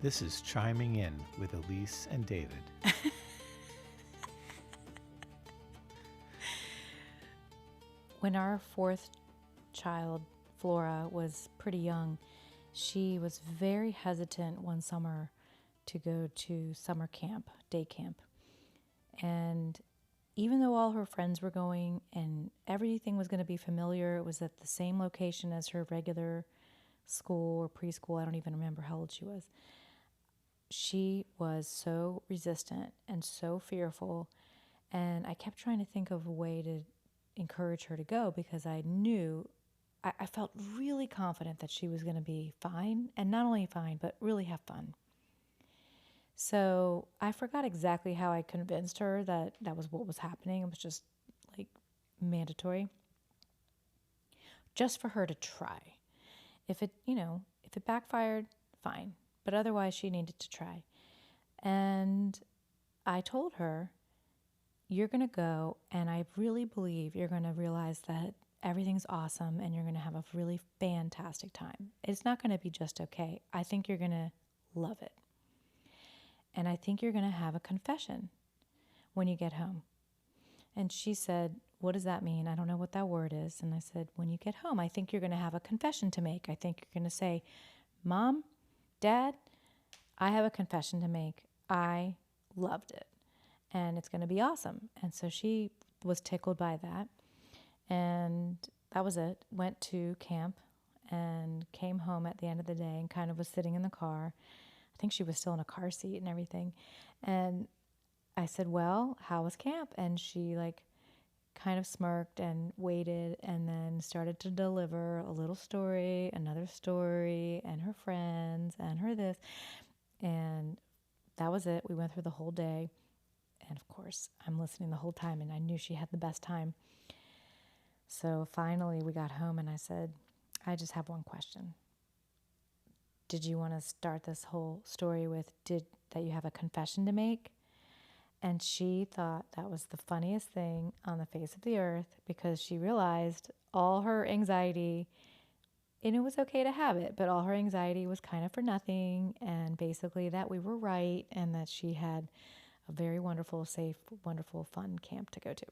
This is Chiming In with Elyse and David. When our fourth child, Flora, was pretty young, she was very hesitant one summer to go to summer camp, day camp. And even though all her friends were going and everything was going to be familiar, it was at the same location as her regular school or preschool. I don't even remember how old she was. She was so resistant and so fearful. And I kept trying to think of a way to encourage her to go because I knew, I felt really confident that she was going to be fine, and not only fine, but really have fun. So I forgot exactly how I convinced her that that was what was happening. It was just like mandatory, just for her to try. If it backfired, fine. But otherwise, she needed to try. And I told her, you're going to go, and I really believe you're going to realize that everything's awesome and you're going to have a really fantastic time. It's not going to be just okay. I think you're going to love it. And I think you're going to have a confession when you get home. And she said, what does that mean? I don't know what that word is. And I said, when you get home, I think you're going to have a confession to make. I think you're going to say, Mom, Dad, I have a confession to make. I loved it. And it's going to be awesome. And so she was tickled by that. And that was it. Went to camp and came home at the end of the day and kind of was sitting in the car. I think she was still in a car seat and everything. And I said, well, how was camp? And she kind of smirked and waited and then started to deliver a little story, another story, and her friends and her this. And that was it. We went through the whole day. And of course, I'm listening the whole time, and I knew she had the best time. So finally, we got home, and I said, I just have one question. Did you want to start this whole story with, that you have a confession to make? And she thought that was the funniest thing on the face of the earth because she realized all her anxiety, and it was okay to have it, but all her anxiety was kind of for nothing, and basically that we were right and that she had a very wonderful, safe, wonderful, fun camp to go to.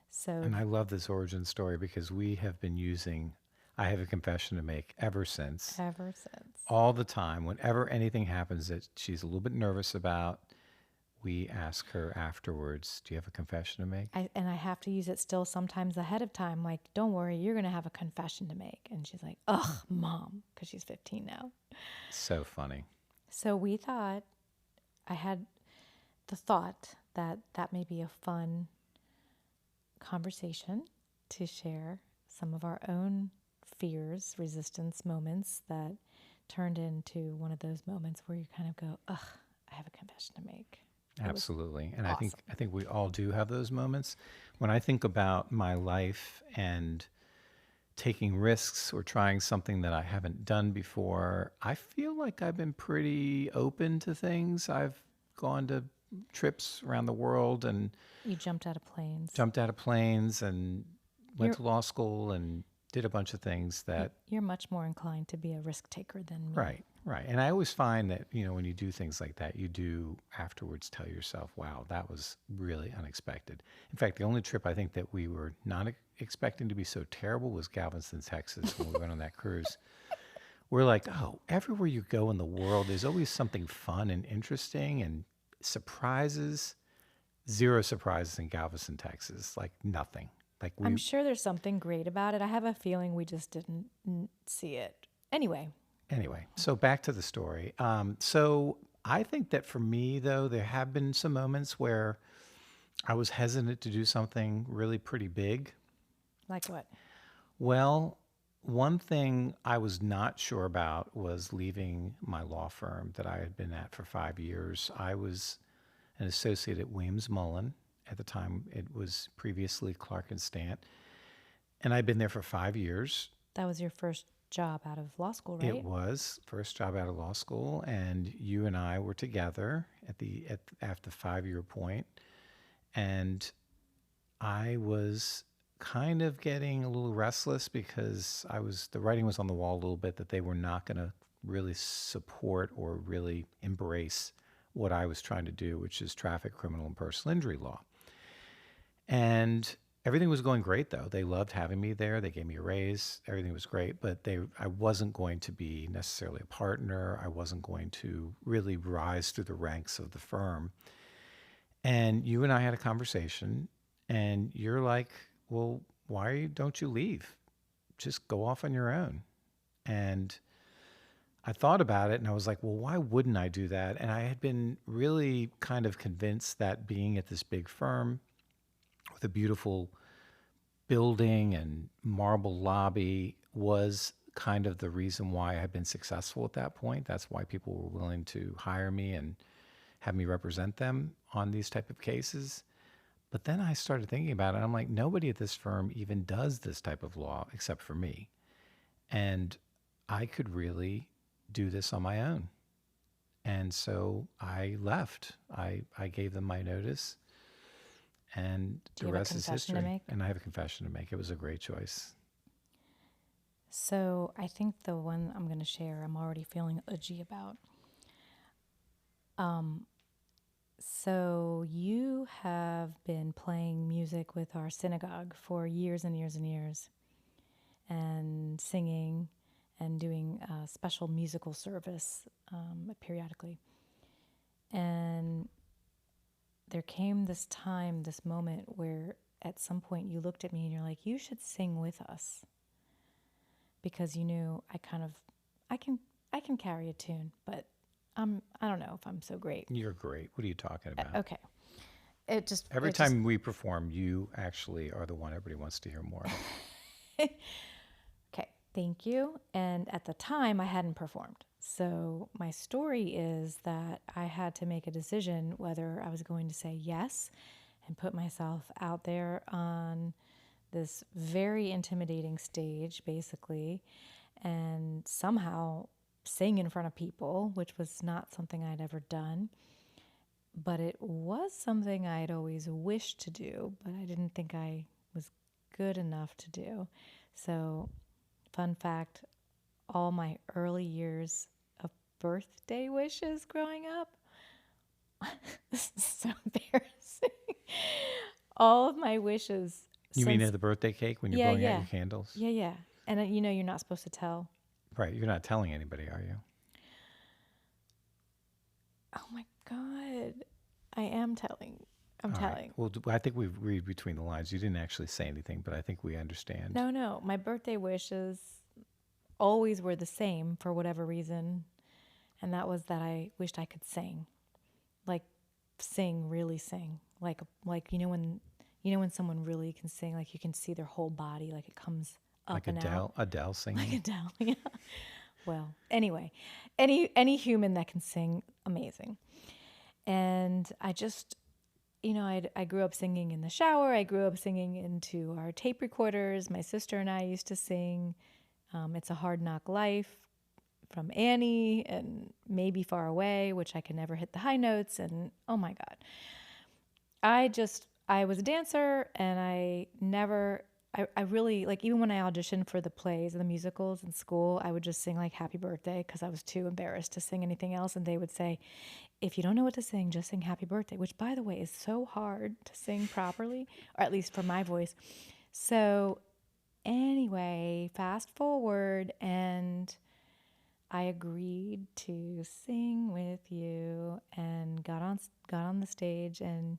So, And I love this origin story because we have been using I Have a Confession to Make ever since. ever since. All the time, whenever anything happens that she's a little bit nervous about, we ask her afterwards, do you have a confession to make? I have to use it still sometimes ahead of time, like, don't worry, you're going to have a confession to make. And she's like, ugh, Mom, because she's 15 now. So funny. So we thought, I had the thought that that may be a fun conversation to share some of our own fears, resistance moments that turned into one of those moments where you kind of go, ugh, I have a confession to make. Absolutely. And awesome. I think we all do have those moments. When I think about my life and taking risks or trying something that I haven't done before, I feel like I've been pretty open to things. I've gone to trips around the world and You jumped out of planes. jumped out of planes and went You're, to law school and did a bunch of things that you're much more inclined to be a risk taker than me. right. And I always find that, when you do things like that, you do afterwards tell yourself, wow, that was really unexpected. In fact, the only trip I think that we were not expecting to be so terrible was Galveston, Texas, when we went on that cruise. We're like, oh, everywhere you go in the world, there's always something fun and interesting and surprises. Zero surprises in Galveston, Texas, like nothing. Like I'm sure there's something great about it. I have a feeling we just didn't see it. Anyway, so back to the story. So I think that for me, though, there have been some moments where I was hesitant to do something really pretty big. like what? Well, one thing I was not sure about was leaving my law firm that I had been at for 5 years. I was an associate at Williams Mullen. At the time, it was previously Clark and Stant. And I'd been there for 5 years. That was your first job out of law school, right? It was first job out of law school, and you and I were together after the 5 year point, and I was kind of getting a little restless because the writing was on the wall a little bit that they were not going to really support or really embrace what I was trying to do, which is traffic, criminal, and personal injury law. And everything was going great though. They loved having me there. They gave me a raise. Everything was great, but I wasn't going to be necessarily a partner. I wasn't going to really rise through the ranks of the firm. And you and I had a conversation, and you're like, "Well, why don't you leave? Just go off on your own." And I thought about it and I was like, well, why wouldn't I do that? And I had been really kind of convinced that being at this big firm with a beautiful building and marble lobby was kind of the reason why I had been successful at that point. That's why people were willing to hire me and have me represent them on these type of cases. But then I started thinking about it. I'm like, nobody at this firm even does this type of law except for me. And I could really do this on my own. And so I left. I gave them my notice, and Do the you have a rest is confession to history. make? And I have a confession to make. It was a great choice. So I think the one I'm going to share, I'm already feeling edgy about. So you have been playing music with our synagogue for years and years and years, and singing and doing a special musical service periodically. And there came this time, this moment where at some point you looked at me and you're like, you should sing with us, because you knew I can carry a tune, but I don't know if I'm so great. You're great. What are you talking about? Okay. It just Every it just time we perform, you actually are the one everybody wants to hear more of. Okay, thank you. And at the time, I hadn't performed. So my story is that I had to make a decision whether I was going to say yes and put myself out there on this very intimidating stage, basically, and somehow sing in front of people, which was not something I'd ever done. But it was something I'd always wished to do, but I didn't think I was good enough to do. So, fun fact, all my early years of birthday wishes growing up, this is so embarrassing. All of my wishes You mean since, at the birthday cake when you're yeah, blowing out yeah, your candles? yeah, yeah. And you're not supposed to tell. Right. You're not telling anybody, are you? Oh my God. I am telling. I'm All right. telling. Well, I think we've read between the lines. You didn't actually say anything, but I think we understand. No. My birthday wishes always were the same for whatever reason. And that was that I wished I could sing. Like sing, really sing. Like when someone really can sing, like you can see their whole body, like it comes up Like and out. Adele Like singing. Adele, yeah. Well, anyway, any human that can sing, amazing. And I just, I grew up singing in the shower. I grew up singing into our tape recorders. My sister and I used to sing It's a Hard Knock Life from Annie and Maybe Far Away, which I can never hit the high notes. And oh my God. I was a dancer, and I really, like, even when I auditioned for the plays and the musicals in school, I would just sing like Happy Birthday because I was too embarrassed to sing anything else. And they would say, if you don't know what to sing, just sing Happy Birthday, which, by the way, is so hard to sing properly, or at least for my voice. So, anyway, fast forward, and I agreed to sing with you and got on the stage, and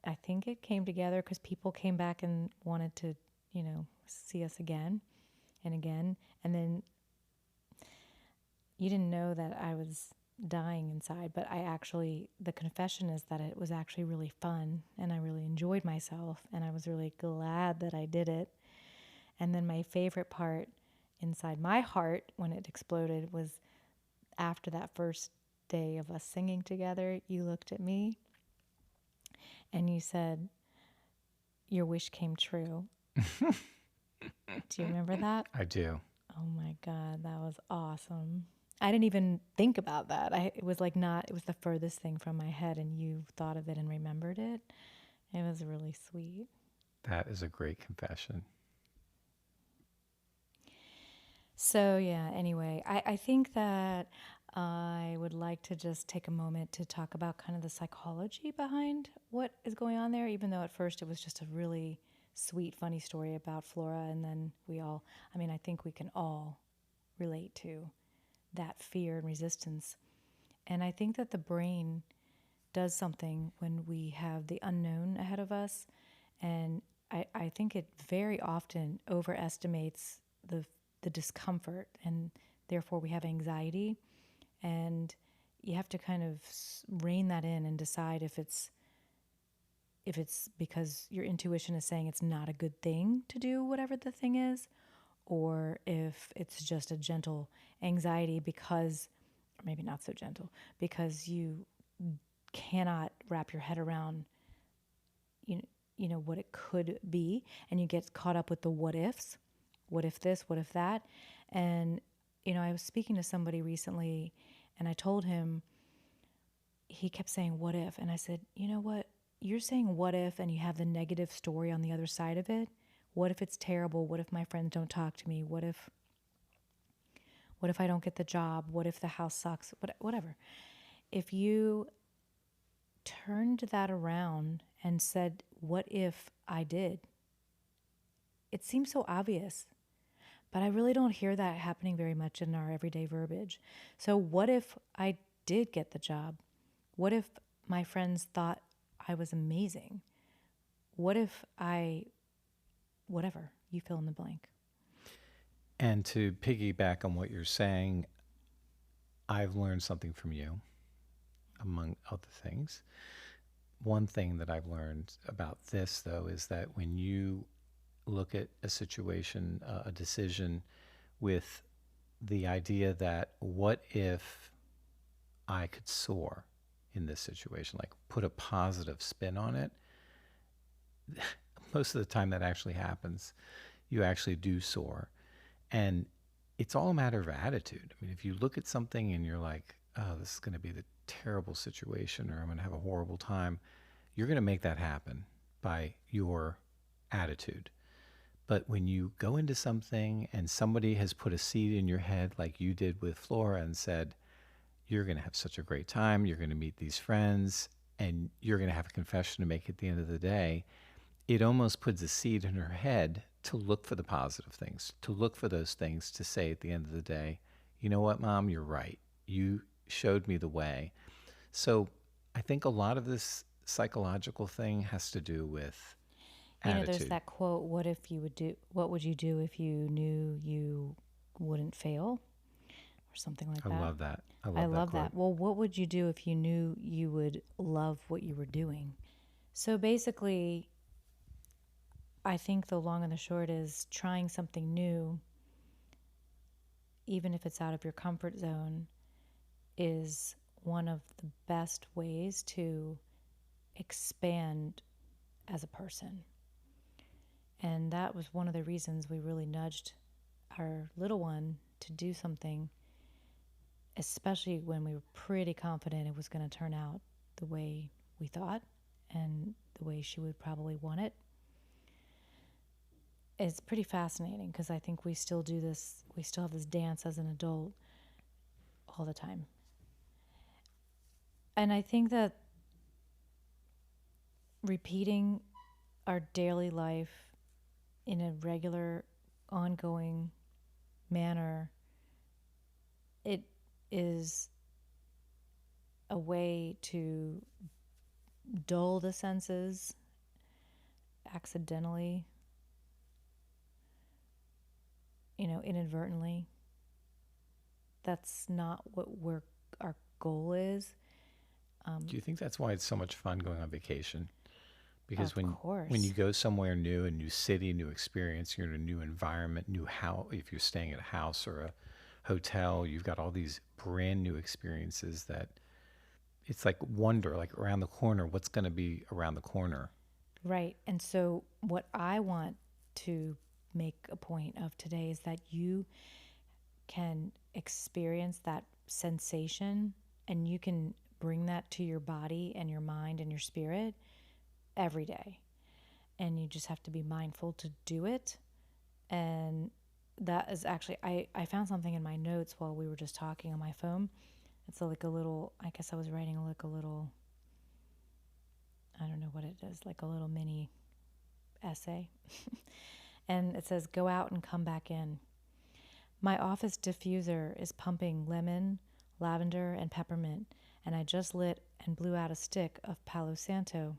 I think it came together because people came back and wanted to, see us again and again. And then you didn't know that I was dying inside, but the confession is that it was actually really fun and I really enjoyed myself and I was really glad that I did it. And then my favorite part inside my heart when it exploded was after that first day of us singing together, you looked at me and you said, your wish came true. Do you remember that? I do. Oh my God, that was awesome. I didn't even think about that. It was the furthest thing from my head, and you thought of it and remembered it. It was really sweet. That is a great confession. So, yeah, anyway, I think that I would like to just take a moment to talk about kind of the psychology behind what is going on there, even though at first it was just a really sweet, funny story about Flora. And then I mean, I think we can all relate to that fear and resistance. And I think that the brain does something when we have the unknown ahead of us. And I think it very often overestimates the discomfort, and therefore we have anxiety. And you have to kind of rein that in and decide if it's because your intuition is saying it's not a good thing to do whatever the thing is, or if it's just a gentle anxiety because, or maybe not so gentle, because you cannot wrap your head around you you know what it could be, and you get caught up with the what ifs. What if this, what if that? And I was speaking to somebody recently, and I told him, he kept saying what if, and I said, you know what, you're saying what if, and you have the negative story on the other side of it. What if it's terrible? What if my friends don't talk to me? What if I don't get the job? What if the house sucks? Whatever. If you turned that around and said, what if I did? It seems so obvious, but I really don't hear that happening very much in our everyday verbiage. So, what if I did get the job? What if my friends thought I was amazing? What if whatever, you fill in the blank. And to piggyback on what you're saying, I've learned something from you, among other things. One thing that I've learned about this, though, is that when you look at a situation, a decision, with the idea that what if I could soar in this situation, like put a positive spin on it, most of the time that actually happens. You actually do soar. And it's all a matter of attitude. I mean, if you look at something and you're like, oh, this is going to be the terrible situation, or I'm going to have a horrible time, you're going to make that happen by your attitude. But when you go into something and somebody has put a seed in your head, like you did with Flora, and said, you're going to have such a great time, you're going to meet these friends, and you're going to have a confession to make at the end of the day, it almost puts a seed in her head to look for the positive things, to look for those things to say at the end of the day, you know what, Mom, you're right. You showed me the way. So I think a lot of this psychological thing has to do with There's attitude. that quote, what would you do if you knew you wouldn't fail? Or something like I that. love that. I I love that love quote. that. Well, what would you do if you knew you would love what you were doing? So basically, I think the long and the short is trying something new, even if it's out of your comfort zone, is one of the best ways to expand as a person. And that was one of the reasons we really nudged our little one to do something, especially when we were pretty confident it was going to turn out the way we thought and the way she would probably want it. It's pretty fascinating because I think we still do this, we still have this dance as an adult all the time. And I think that repeating our daily life in a regular, ongoing manner, it is a way to dull the senses accidentally, inadvertently. That's not our goal is. Do you think that's why it's so much fun going on vacation? Because Of when you course. go somewhere new, a new city, new experience, you're in a new environment, new house. If you're staying at a house or a hotel, you've got all these brand new experiences that it's like wonder, like around the corner, what's going to be around the corner. Right. And so, what I want to make a point of today is that you can experience that sensation, and you can bring that to your body and your mind and your spirit every day. And you just have to be mindful to do it. And that is actually, I found something in my notes while we were just talking on my phone. It's like a little, I guess I was writing like a little, I don't know what it is, like a little mini essay. And it says, go out and come back in. My office diffuser is pumping lemon, lavender, and peppermint, and I just lit and blew out a stick of Palo Santo.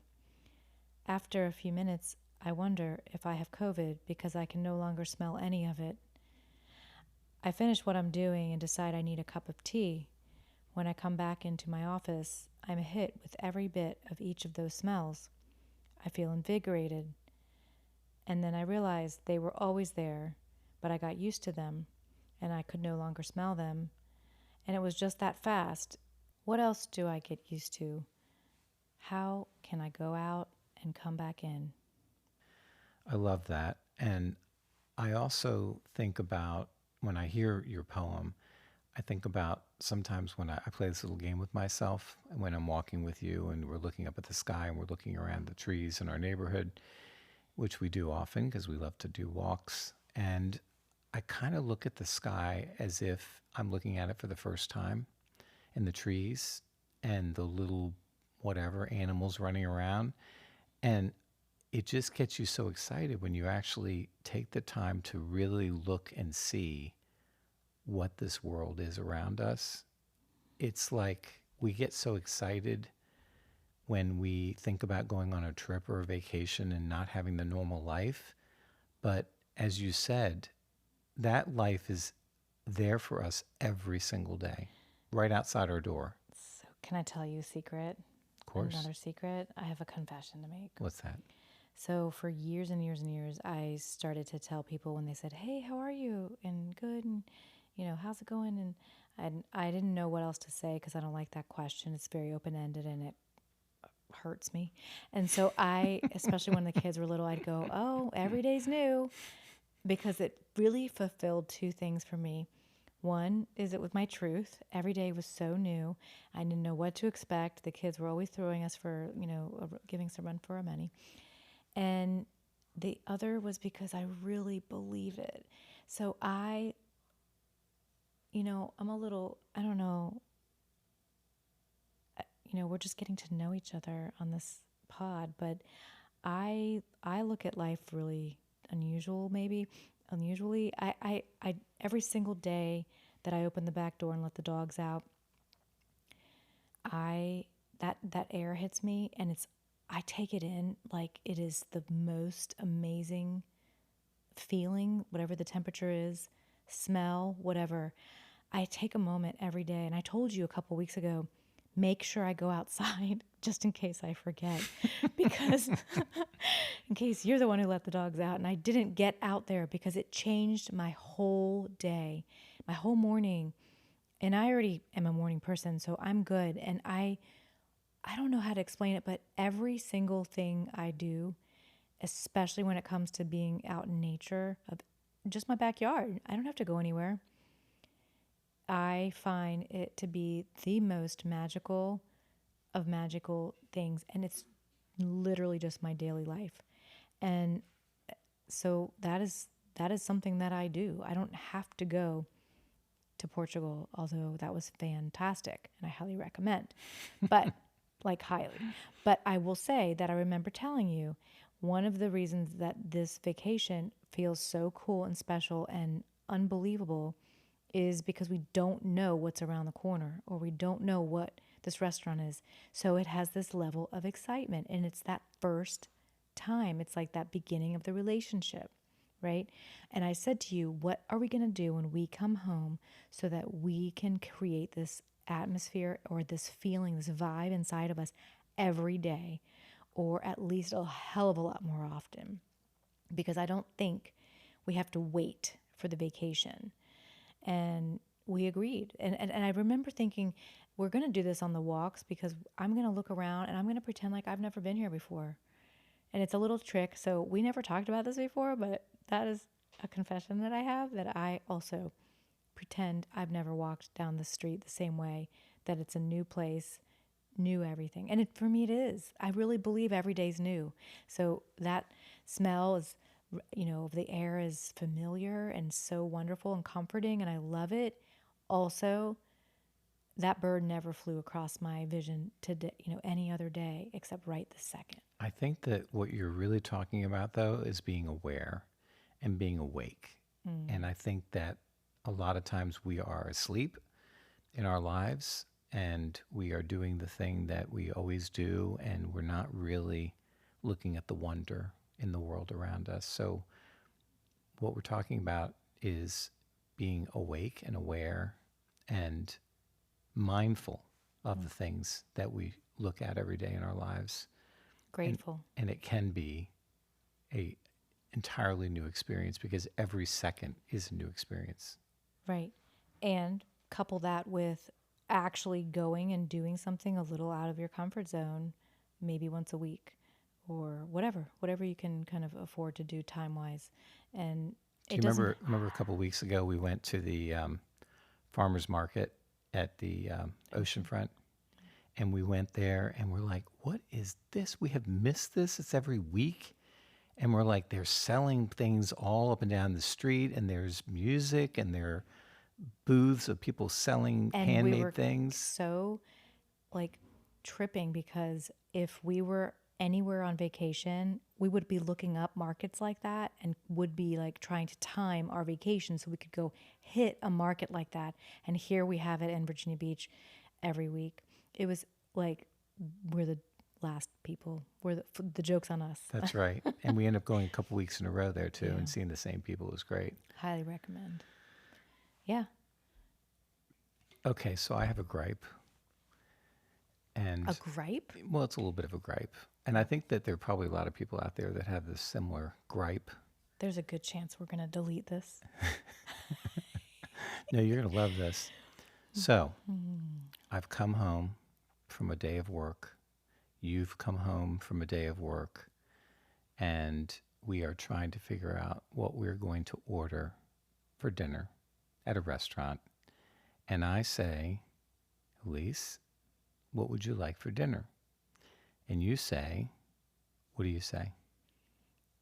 After a few minutes, I wonder if I have COVID because I can no longer smell any of it. I finish what I'm doing and decide I need a cup of tea. When I come back into my office, I'm hit with every bit of each of those smells. I feel invigorated. And then I realize they were always there, but I got used to them, and I could no longer smell them. And it was just that fast. What else do I get used to? How can I go out and come back in? I love that. And I also think about when I hear your poem, I think about sometimes when I play this little game with myself when I'm walking with you and we're looking up at the sky and we're looking around the trees in our neighborhood, which we do often because we love to do walks. And I kind of look at the sky as if I'm looking at it for the first time, and the trees and the little whatever animals running around. And it just gets you so excited when you actually take the time to really look and see what this world is around us. It's like we get so excited when we think about going on a trip or a vacation and not having the normal life. But as you said, that life is there for us every single day, right outside our door. So, can I tell you a secret? Of course. Another secret? I have a confession to make. What's that? So, for years and years and years, I started to tell people when they said, "Hey, how are you?" and "Good," and how's it going? And I didn't know what else to say because I don't like that question. It's very open ended and it hurts me. And so especially when the kids were little, I'd go, "Oh, every day's new," because it really fulfilled two things for me. One is it was my truth. Every day was so new. I didn't know what to expect. The kids were always throwing us for, giving us a run for our money. And the other was because I really believe it. So I'm a little, I don't know, we're just getting to know each other on this pod, but I look at life really unusually. I every single day that I open the back door and let the dogs out, that air hits me and I take it in like it is the most amazing feeling, whatever the temperature is, smell, whatever. I take a moment every day. And I told you a couple weeks ago, make sure I go outside just in case I forget. Because in case you're the one who let the dogs out and I didn't get out there because it changed my whole day, my whole morning. And I already am a morning person, so I'm good. And I don't know how to explain it, but every single thing I do, especially when it comes to being out in nature, of just my backyard, I don't have to go anywhere. I find it to be the most magical of magical things. And it's literally just my daily life. And so that is something that I do. I don't have to go to Portugal, although that was fantastic and I highly recommend. But like highly. But I will say that I remember telling you one of the reasons that this vacation feels so cool and special and unbelievable is because we don't know what's around the corner or we don't know what this restaurant is. So it has this level of excitement and it's that first time. It's like that beginning of the relationship, right? And I said to you, what are we going to do when we come home so that we can create this atmosphere or this feeling, this vibe inside of us every day, or at least a hell of a lot more often? Because I don't think we have to wait for the vacation. And we agreed. And I remember thinking, we're going to do this on the walks because I'm going to look around and I'm going to pretend like I've never been here before. And it's a little trick. So we never talked about this before, but that is a confession that I have, that I also pretend I've never walked down the street the same way, that it's a new place, new everything. And for me, it is. I really believe every day's new. So that smell is the air is familiar and so wonderful and comforting, and I love it. Also, that bird never flew across my vision today, any other day except right this second. I think that what you're really talking about, though, is being aware and being awake. And I think that a lot of times we are asleep in our lives and we are doing the thing that we always do, and we're not really looking at the wonder in the world around us. So, what we're talking about is being awake and aware and mindful of the things that we look at every day in our lives. Grateful. And it can be a entirely new experience because every second is a new experience. Right. And couple that with actually going and doing something a little out of your comfort zone, maybe once a week or whatever you can kind of afford to do time wise. And Do it you doesn't, remember a couple of weeks ago we went to the farmers market at the oceanfront, and we went there and we're like, what is this? We have missed this. It's every week. And we're like, they're selling things all up and down the street, and there's music, and there are booths of people selling and we handmade were things. so like tripping because if we were anywhere on vacation, we would be looking up markets like that and would be like trying to time our vacation so we could go hit a market like that. And here we have it in Virginia Beach every week. It was like we're the last people. The joke's on us. That's right. And we end up going a couple weeks in a row there too, Yeah. and seeing the same people. It was great. Highly recommend. Yeah. Okay, so I have a gripe. And A gripe? well, it's a little bit of a gripe. And I think that there are probably a lot of people out there that have this similar gripe. There's a good chance we're going to delete this. No, you're going to love this. So, I've come home from a day of work. You've come home from a day of work. And we are trying to figure out what we're going to order for dinner at a restaurant. And I say, Elyse, what would you like for dinner? And you say, what do you say?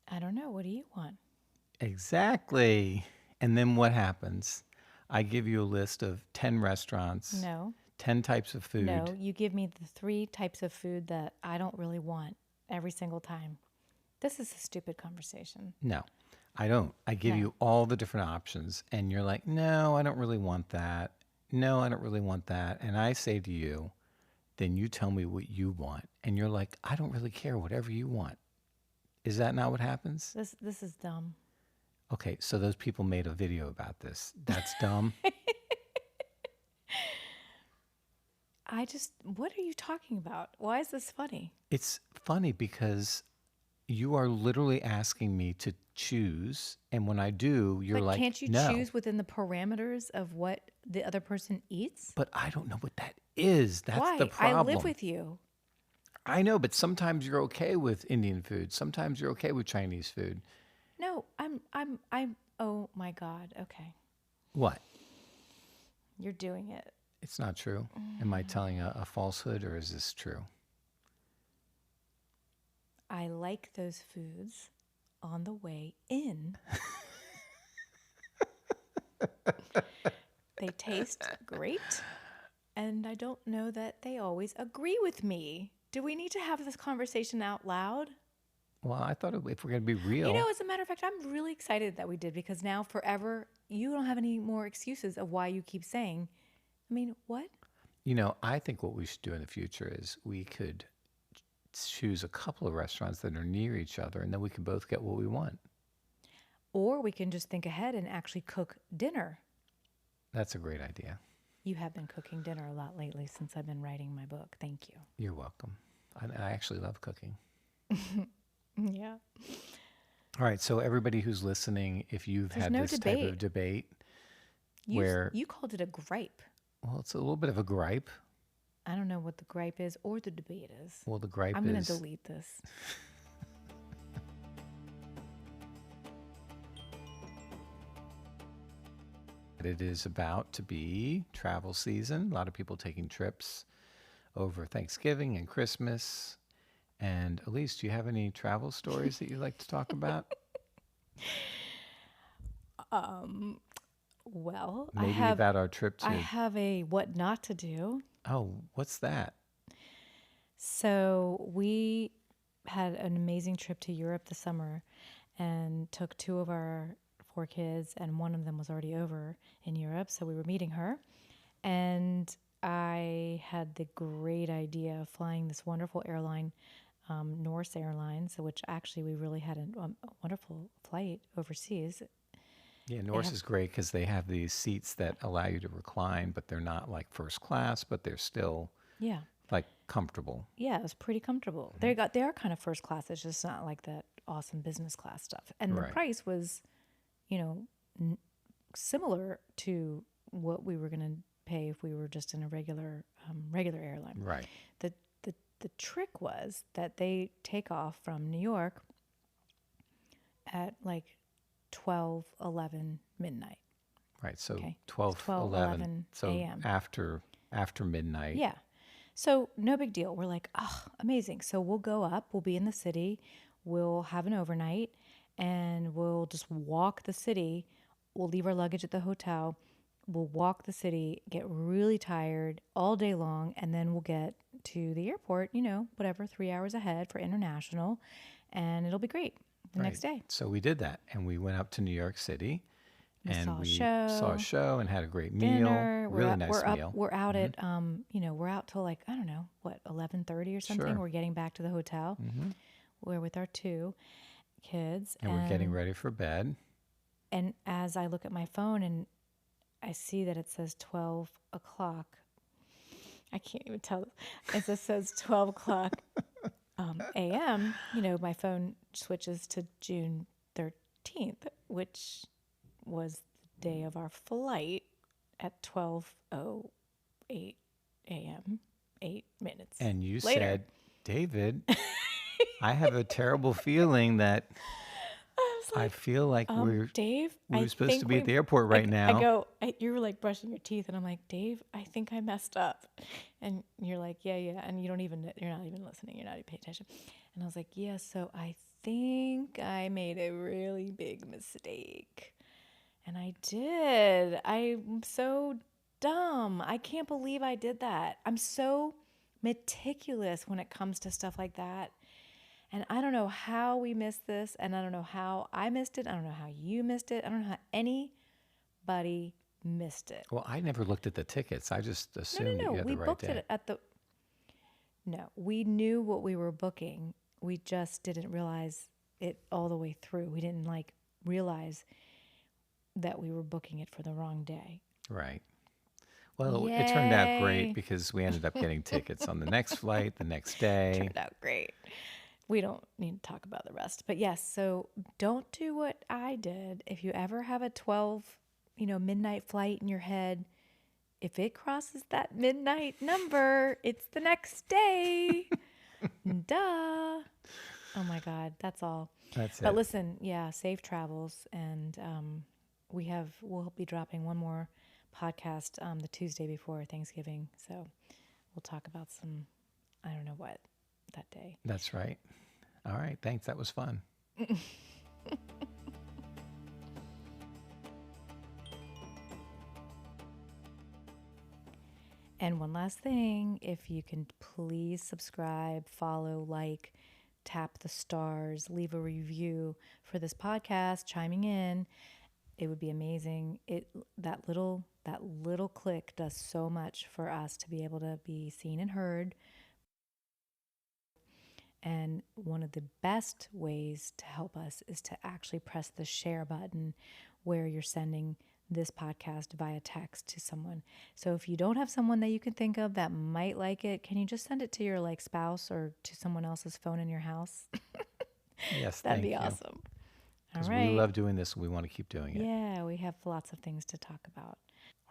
I don't know. What do you want? Exactly. And then what happens? I give you a list of 10 restaurants, No. 10 types of food. No, you give me the 3 types of food that I don't really want every single time. This is a stupid conversation. No, I don't. I give you all the different options, and you're like, no, I don't really want that. No, I don't really want that. And I say to you, then you tell me what you want. And you're like, I don't really care, whatever you want. Is that not what happens? This is dumb. Okay, so those people made a video about this. That's dumb. What are you talking about? Why is this funny? It's funny because you are literally asking me to choose, and when I do, you're But like, can't you no. choose within the parameters of what the other person eats? But I don't know what that is. That's Why? the I problem. live with you. I know, but sometimes you're okay with Indian food. Sometimes you're okay with Chinese food. No, oh my God. Okay. What? You're doing it. It's not true. Am I telling a falsehood, or is this true? I like those foods on the way in. They taste great, and I don't know that they always agree with me. Do we need to have this conversation out loud? Well, I thought if we're going to be real. As a matter of fact, I'm really excited that we did because now forever, you don't have any more excuses of why you keep saying, I mean, what? I think what we should do in the future is we could choose a couple of restaurants that are near each other, and then we can both get what we want. Or we can just think ahead and actually cook dinner. That's a great idea. You have been cooking dinner a lot lately since I've been writing my book. Thank you. You're welcome. I actually love cooking. Yeah. All right, so everybody who's listening, if you've There's had no this type of debate where, You called it a gripe. well, it's a little bit of a gripe. I don't know what the gripe is or the debate is. Well, the gripe I'm going is to delete this. it is about to be travel season. A lot of people taking trips over Thanksgiving and Christmas. And Elyse, do you have any travel stories that you'd like to talk about? Well, Maybe about our trip I to, have a what not to do. oh, what's that? So we had an amazing trip to Europe this summer and took two of our four kids, and one of them was already over in Europe. So we were meeting her. And I had the great idea of flying this wonderful airline, Norse Airlines, which actually we really had a wonderful flight overseas. Yeah, They Norse have, is great because they have these seats that allow you to recline, but they're not like first class, but they're still yeah, like comfortable. yeah, it was pretty comfortable. They are kind of first class. It's just not like that awesome business class stuff. And the Right, price was, you know, similar to what we were going to pay if we were just in a regular airline. right, The, the trick was that they take off from New York at like 12, 11 midnight. right. So Okay. It's 12, 12, 11. 11 So a.m. after midnight. Yeah. So no big deal. We're like, oh, amazing. So we'll go up, we'll be in the city, we'll have an overnight, and we'll just walk the city. We'll leave our luggage at the hotel. We'll walk the city, get really tired all day long, and then we'll get to the airport, whatever, 3 hours ahead for international, and it'll be great the Right. next day. So we did that, and we went up to New York City, We and saw a we saw a show, show and had a great meal, dinner. really nice meal. We're out at we're out till like, I don't know, what, 11:30 or something. Sure. We're getting back to the hotel. We're with our two kids, And we're getting ready for bed. and as I look at my phone and I see that it says 12 o'clock. I can't even tell. It just says 12 o'clock a.m. My phone switches to June 13th, which was the day of our flight at 12:08 a.m., 8 minutes And you later. said, David, I have a terrible feeling that I feel like Dave, we I were supposed to think be at the airport right now. you were like brushing your teeth, and I'm like, Dave, I think I messed up. And you're like, yeah. And you're not even listening. You're not even paying attention. And I was like, yeah, so I think I made a really big mistake. And I did. I'm so dumb. I can't believe I did that. I'm so meticulous when it comes to stuff like that. And I don't know how we missed this, and I don't know how I missed it. I don't know how you missed it. I don't know how anybody missed it. Well, I never looked at the tickets. I just assumed that No. you had We the right booked day. it at the. No, we knew what we were booking. We just didn't realize it all the way through. We didn't realize that we were booking it for the wrong day. Right. Well, it turned out great Yay. because we ended up getting tickets on the next flight, the next day. Turned out great. We don't need to talk about the rest. But yes, so don't do what I did. If you ever have a 12, midnight flight in your head, if it crosses that midnight number, it's the next day. Duh. Oh my God, that's all. That's But it. listen, yeah, safe travels. And we'll be dropping one more podcast the Tuesday before Thanksgiving. So we'll talk about some, I don't know what, that day. That's right. All right. Thanks. That was fun. And one last thing, if you can please subscribe, follow, tap the stars, leave a review for this podcast, chiming in, it would be amazing. That little click does so much for us to be able to be seen and heard. And one of the best ways to help us is to actually press the share button where you're sending this podcast via text to someone. So if you don't have someone that you can think of that might like it, can you just send it to your spouse or to someone else's phone in your house? Yes. That'd Thank be you. awesome. All Because right. we love doing this. We want to keep doing it. Yeah, we have lots of things to talk about.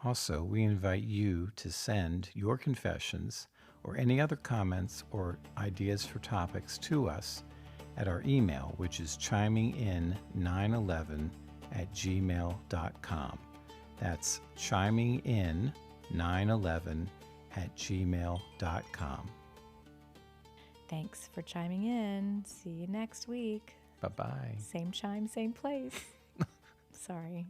Also, we invite you to send your confessions or any other comments or ideas for topics to us at our email, which is chimingin911@gmail.com. That's chimingin911@gmail.com. Thanks for chiming in. See you next week. Bye bye. Same chime, same place. Sorry.